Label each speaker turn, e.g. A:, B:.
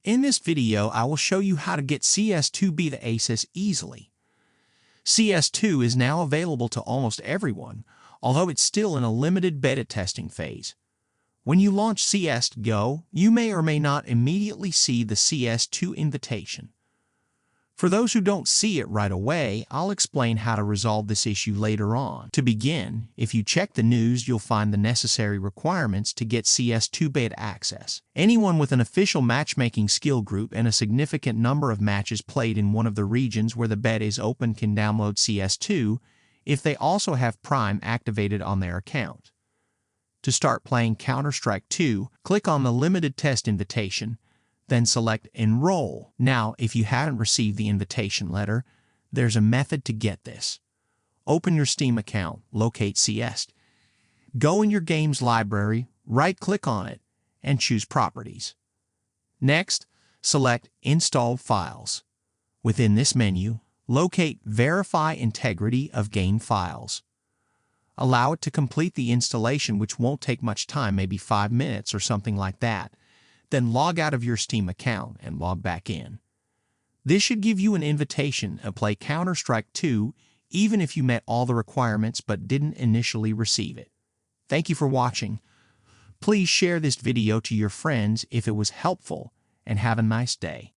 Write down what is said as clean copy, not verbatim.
A: In this video, I will show you how to get CS2 BETA ACCESS easily. CS2 is now available to almost everyone, although it's still in a limited beta testing phase. When you launch CS2 Go, you may or may not immediately see the CS2 invitation. For those who don't see it right away, I'll explain how to resolve this issue later on. To begin, if you check the news, you'll find the necessary requirements to get CS2 Beta Access. Anyone with an official matchmaking skill group and a significant number of matches played in one of the regions where the beta is open can download CS2 if they also have Prime activated on their account. To start playing Counter-Strike 2, click on the limited test invitation, then select Enroll. Now, if you haven't received the invitation letter, there's a method to get this. Open your Steam account, locate CS2. Go in your game's library, right-click on it, and choose Properties. Next, select Install Files. Within this menu, locate Verify Integrity of Game Files. Allow it to complete the installation, which won't take much time, maybe 5 minutes or something like that. Then log out of your Steam account and log back in. This should give you an invitation to play Counter-Strike 2 even if you met all the requirements but didn't initially receive it. Thank you for watching. Please share this video to your friends if it was helpful, and have a nice day.